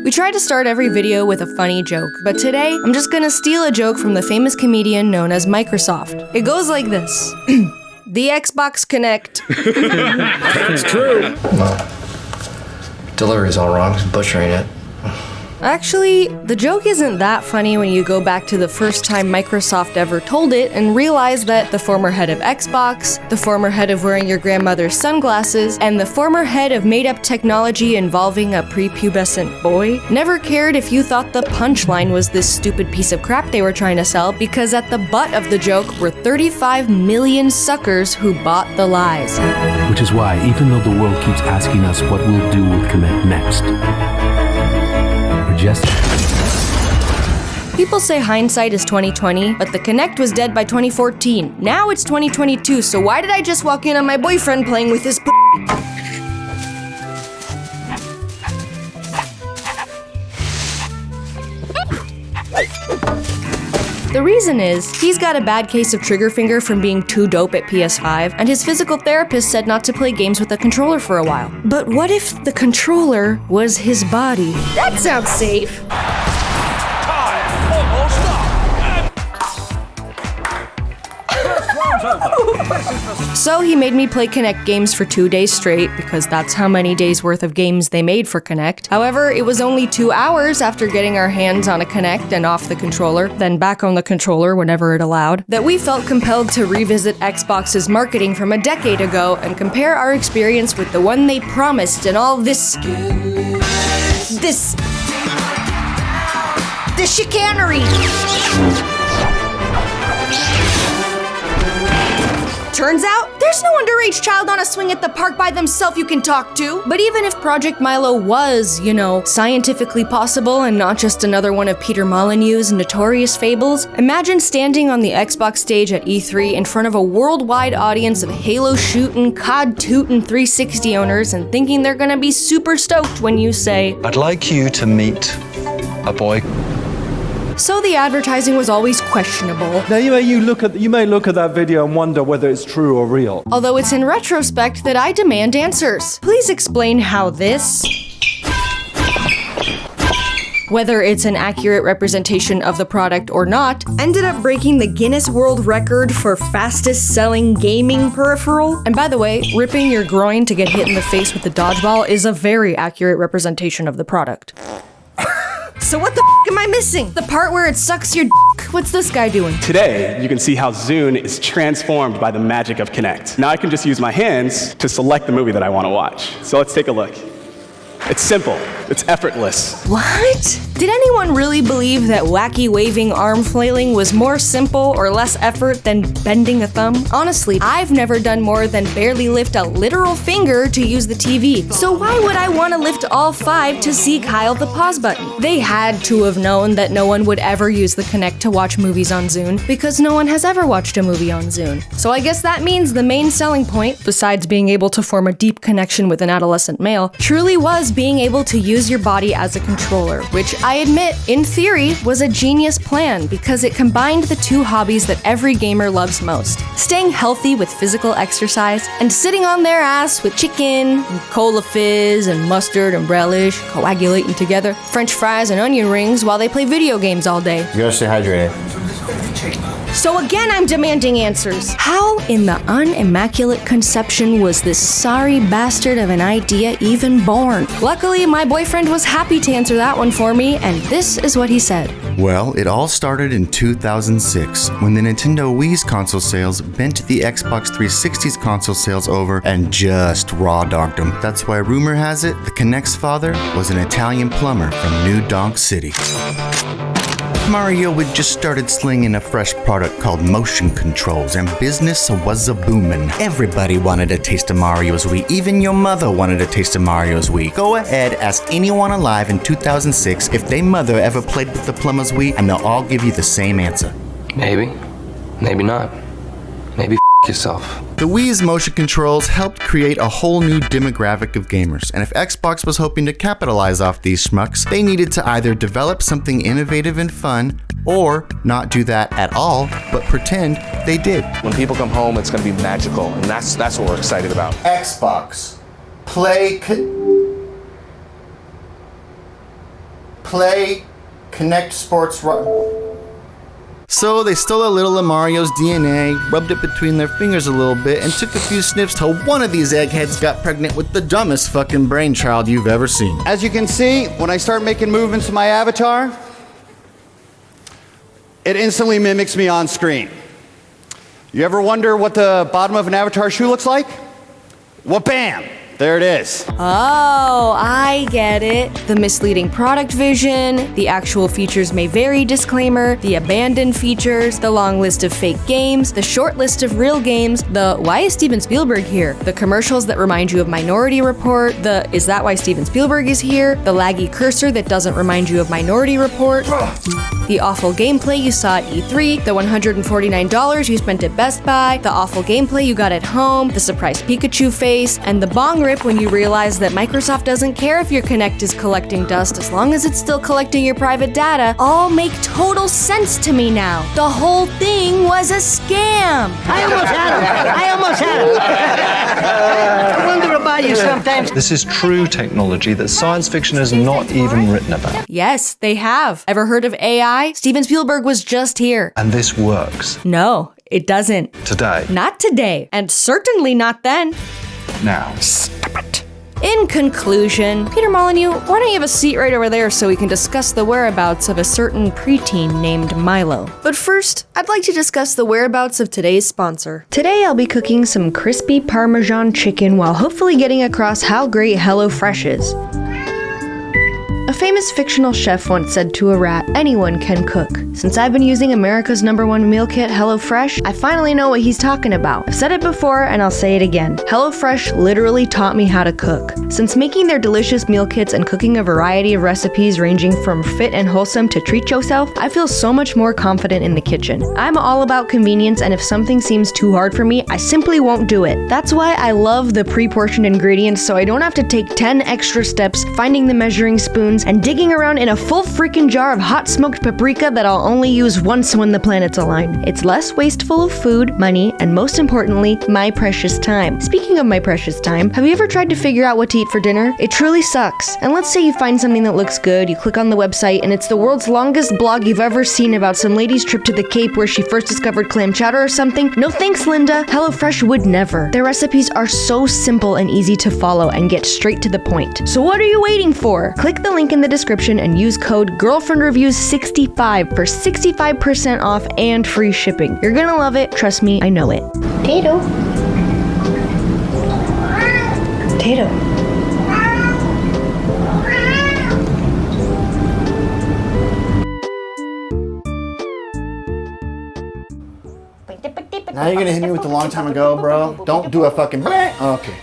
We try to start every video with a funny joke, but today I'm just gonna steal a joke from the famous comedian known as Microsoft. It goes like this. The Xbox Kinect. It's true. Delivery's all wrong, he's butchering it. Actually, the joke isn't that funny when you go back to the first time Microsoft ever told it and realize that the former head of Xbox, the former head of wearing your grandmother's sunglasses, and the former head of made-up technology involving a prepubescent boy never cared if you thought the punchline was this stupid piece of crap they were trying to sell, because at the butt of the joke were 35 million suckers who bought the lies. Which is why, even though the world keeps asking us what we'll do with Kinect next, people say hindsight is 2020, but the Kinect was dead by 2014. Now it's 2022, so why did I just walk in on my boyfriend playing with his The reason is, he's got a bad case of trigger finger from being too dope at PS5, and his physical therapist said not to play games with a controller for a while. But what if the controller was his body? That sounds safe. So he made me play Kinect games for 2 days straight, because that's how many days worth of games they made for Kinect. However, it was only 2 hours after getting our hands on a Kinect and off the controller, then back on the controller whenever it allowed, that we felt compelled to revisit Xbox's marketing from a decade ago and compare our experience with the one they promised and all this chicanery. Turns out, there's no underage child on a swing at the park by themselves you can talk to. But even if Project Milo was, scientifically possible and not just another one of Peter Molyneux's notorious fables, imagine standing on the Xbox stage at E3 in front of a worldwide audience of Halo-shooting, COD-tooting 360 owners and thinking they're gonna be super stoked when you say, "I'd like you to meet a boy." So the advertising was always questionable. Now you may look at that video and wonder whether it's true or real. Although it's in retrospect that I demand answers. Please explain how this, whether it's an accurate representation of the product or not, ended up breaking the Guinness World Record for fastest selling gaming peripheral. And by the way, ripping your groin to get hit in the face with the dodgeball is a very accurate representation of the product. So what the f am I missing? The part where it sucks your dick? What's this guy doing? Today, you can see how Zune is transformed by the magic of Kinect. Now I can just use my hands to select the movie that I want to watch. So let's take a look. It's simple. It's effortless. What? Did anyone really believe that wacky waving arm flailing was more simple or less effort than bending a thumb? Honestly, I've never done more than barely lift a literal finger to use the TV. So why would I want to lift all 5 to see Kyle the pause button? They had to have known that no one would ever use the Kinect to watch movies on Zune, because no one has ever watched a movie on Zune. So I guess that means the main selling point, besides being able to form a deep connection with an adolescent male, truly was being able to use your body as a controller, which I admit, in theory, was a genius plan because it combined the 2 hobbies that every gamer loves most: staying healthy with physical exercise and sitting on their ass with chicken, and cola fizz, and mustard and relish, coagulating together, French fries and onion rings while they play video games all day. You gotta stay hydrated. So again, I'm demanding answers. How in the unimmaculate conception was this sorry bastard of an idea even born? Luckily, my boyfriend was happy to answer that one for me, and this is what he said. Well, it all started in 2006, when the Nintendo Wii's console sales bent the Xbox 360's console sales over and just raw-dogged them. That's why rumor has it, the Kinect's father was an Italian plumber from New Donk City. Mario had just started slinging a fresh product called motion controls, and business was a-boomin'. Everybody wanted a taste of Mario's Wii. Even your mother wanted a taste of Mario's Wii. Go ahead, ask anyone alive in 2006 if their mother ever played with the plumber's Wii, and they'll all give you the same answer. Maybe. Maybe not. Maybe yourself. The Wii's motion controls helped create a whole new demographic of gamers, and if Xbox was hoping to capitalize off these schmucks, they needed to either develop something innovative and fun, or not do that at all, but pretend they did. When people come home, it's going to be magical, and that's what we're excited about. Xbox. Play Play Kinect Sports So they stole a little of Mario's DNA, rubbed it between their fingers a little bit, and took a few sniffs till one of these eggheads got pregnant with the dumbest fucking brainchild you've ever seen. As you can see, when I start making movements with my avatar, it instantly mimics me on screen. You ever wonder what the bottom of an avatar shoe looks like? Well, bam! There it is. Oh, I get it. The misleading product vision, the actual features may vary disclaimer, the abandoned features, the long list of fake games, the short list of real games, the why is Steven Spielberg here, the commercials that remind you of Minority Report, the is that why Steven Spielberg is here, the laggy cursor that doesn't remind you of Minority Report, the awful gameplay you saw at E3, the $149 you spent at Best Buy, the awful gameplay you got at home, the surprise Pikachu face, and the bong rip when you realize that Microsoft doesn't care if your Kinect is collecting dust as long as it's still collecting your private data, all make total sense to me now. The whole thing was a scam. I almost had him. I wonder about you sometimes. This is true technology that science fiction has not even written about. Yes, they have. Ever heard of AI? Steven Spielberg was just here. And this works. No, it doesn't. Today. Not today, and certainly not then. Now. In conclusion, Peter Molyneux, why don't you have a seat right over there so we can discuss the whereabouts of a certain preteen named Milo. But first, I'd like to discuss the whereabouts of today's sponsor. Today I'll be cooking some crispy Parmesan chicken while hopefully getting across how great HelloFresh is. A famous fictional chef once said to a rat, anyone can cook. Since I've been using America's #1 meal kit, HelloFresh, I finally know what he's talking about. I've said it before and I'll say it again. HelloFresh literally taught me how to cook. Since making their delicious meal kits and cooking a variety of recipes ranging from fit and wholesome to treat yourself, I feel so much more confident in the kitchen. I'm all about convenience, and if something seems too hard for me, I simply won't do it. That's why I love the pre-portioned ingredients, so I don't have to take 10 extra steps finding the measuring spoons and digging around in a full freaking jar of hot smoked paprika that I'll only use once when the planets align. It's less wasteful of food, money, and most importantly, my precious time. Speaking of my precious time, have you ever tried to figure out what to eat for dinner? It truly sucks. And let's say you find something that looks good, you click on the website, and it's the world's longest blog you've ever seen about some lady's trip to the Cape where she first discovered clam chowder or something. No thanks, Linda. HelloFresh would never. Their recipes are so simple and easy to follow and get straight to the point. So what are you waiting for? Click the link in the description and use code GIRLFRIENDREVIEWS65 for 65% off and free shipping. You're gonna love it. Trust me, I know it. Tato. Tato. Now you're gonna hit me with the long time ago, bro? Don't do a fucking bleh. Okay.